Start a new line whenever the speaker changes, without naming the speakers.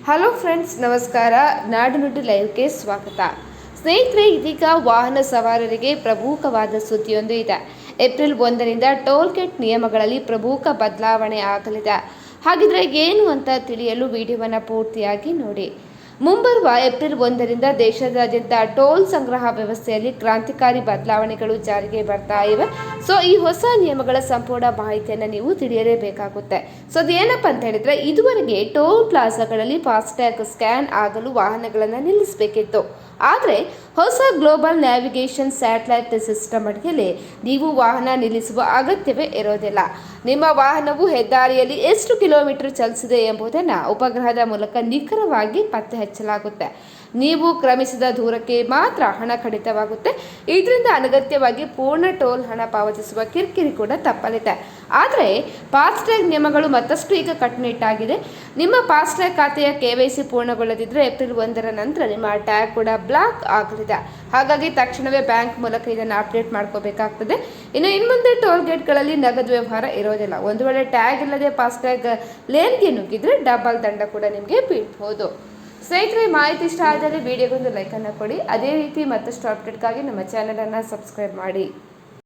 Hello friends, ನಮಸ್ಕಾರ. ನಾಡುನುಡಿ ಲೈವ್ಗೆ ಸ್ವಾಗತ. ಸ್ನೇಹಿತರೆ, ಇದೀಗ ವಾಹನ ಸವಾರರಿಗೆ ಪ್ರಮುಖವಾದ ಸುದ್ದಿಯೊಂದು ಇದೆ. ಏಪ್ರಿಲ್ 1ರಿಂದ ಟೋಲ್ ಗೇಟ್ ನಿಯಮಗಳಲ್ಲಿ ಪ್ರಮುಖ ಬದಲಾವಣೆ ಆಗಲಿದೆ. ಹಾಗಿದ್ರೆ ಏನು ಅಂತ ತಿಳಿಯಲು ವಿಡಿಯೋವನ್ನು ಪೂರ್ತಿಯಾಗಿ ನೋಡಿ. ಮುಂಬರುವ ಏಪ್ರಿಲ್ 1ರಿಂದ ದೇಶದಾದ್ಯಂತ ಟೋಲ್ ಸಂಗ್ರಹ ವ್ಯವಸ್ಥೆಯಲ್ಲಿ ಕ್ರಾಂತಿಕಾರಿ ಬದಲಾವಣೆಗಳು ಜಾರಿಗೆ ಬರ್ತಾ ಇವೆ. ಸೊ ಈ ಹೊಸ ನಿಯಮಗಳ ಸಂಪೂರ್ಣ ಮಾಹಿತಿಯನ್ನು ನೀವು ತಿಳಿಯಲೇಬೇಕಾಗುತ್ತೆ. ಸೊ ಅದೇನಪ್ಪ ಅಂತ ಹೇಳಿದ್ರೆ, ಇದುವರೆಗೆ ಟೋಲ್ ಪ್ಲಾಜಾಗಳಲ್ಲಿ ಫಾಸ್ಟ್ಯಾಗ್ ಸ್ಕ್ಯಾನ್ ಆಗಲು ವಾಹನಗಳನ್ನು ನಿಲ್ಲಿಸಬೇಕಿತ್ತು. ಆದರೆ ಹೊಸ ಗ್ಲೋಬಲ್ ನ್ಯಾವಿಗೇಷನ್ ಸ್ಯಾಟಲೈಟ್ ಸಿಸ್ಟಮ್ ಅಡಿಯಲ್ಲಿ ನೀವು ವಾಹನ ನಿಲ್ಲಿಸುವ ಅಗತ್ಯವೇ ಇರೋದಿಲ್ಲ. ನಿಮ್ಮ ವಾಹನವು ಹೆದ್ದಾರಿಯಲ್ಲಿ ಎಷ್ಟು ಕಿಲೋಮೀಟರ್ ಚಲಿಸಿದೆ ಎಂಬುದನ್ನು ಉಪಗ್ರಹದ ಮೂಲಕ ನಿಖರವಾಗಿ ಪತ್ತೆ ಹಚ್ಚಲಾಗುತ್ತೆ. ನೀವು ಕ್ರಮಿಸಿದ ದೂರಕ್ಕೆ ಮಾತ್ರ ಹಣ ಕಡಿತವಾಗುತ್ತೆ. ಇದರಿಂದ ಅನಗತ್ಯವಾಗಿ ಪೂರ್ಣ ಟೋಲ್ ಹಣ ಪಾವತಿಸುವ ಕಿರಿಕಿರಿ ಕೂಡ ತಪ್ಪಲಿದೆ. ಆದರೆ ಫಾಸ್ಟ್ಯಾಗ್ ನಿಯಮಗಳು ಮತ್ತಷ್ಟು ಈಗ ಕಟ್ಟುನಿಟ್ಟಾಗಿದೆ. ನಿಮ್ಮ ಫಾಸ್ಟ್ಯಾಗ್ ಖಾತೆಯ KYC ಪೂರ್ಣಗೊಳ್ಳದಿದ್ದರೆ ಏಪ್ರಿಲ್ 1ರ ನಂತರ ನಿಮ್ಮ ಟ್ಯಾಗ್ ಕೂಡ ಬ್ಲಾಕ್ ಆಗಲಿದೆ. ಹಾಗಾಗಿ ತಕ್ಷಣವೇ ಬ್ಯಾಂಕ್ ಮೂಲಕ ಇದನ್ನು ಅಪ್ಡೇಟ್ ಮಾಡ್ಕೋಬೇಕಾಗ್ತದೆ. ಇನ್ನು ಮುಂದೆ ಟೋಲ್ ಗೇಟ್ಗಳಲ್ಲಿ ನಗದು ವ್ಯವಹಾರ ಇರೋದಿಲ್ಲ. ಒಂದು ವೇಳೆ ಟ್ಯಾಗ್ ಇಲ್ಲದೆ ಫಾಸ್ಟ್ಯಾಗ್ ಲೇನ್ಗೆ ನುಗ್ಗಿದ್ರೆ ಡಬಲ್ ದಂಡ ಕೂಡ ನಿಮಗೆ ಬೀಳ್ಬೋದು. ಸ್ನೇಹಿತರೆ, ಮಾಹಿತಿ ಇಷ್ಟ ಆದರೆ ವಿಡಿಯೋಗೊಂದು ಲೈಕನ್ನು ಕೊಡಿ. ಅದೇ ರೀತಿ ಮತ್ತಷ್ಟು ಅಪ್ಡೇಟ್ಗಾಗಿ ನಮ್ಮ ಚಾನಲನ್ನು ಸಬ್ಸ್ಕ್ರೈಬ್ ಮಾಡಿ.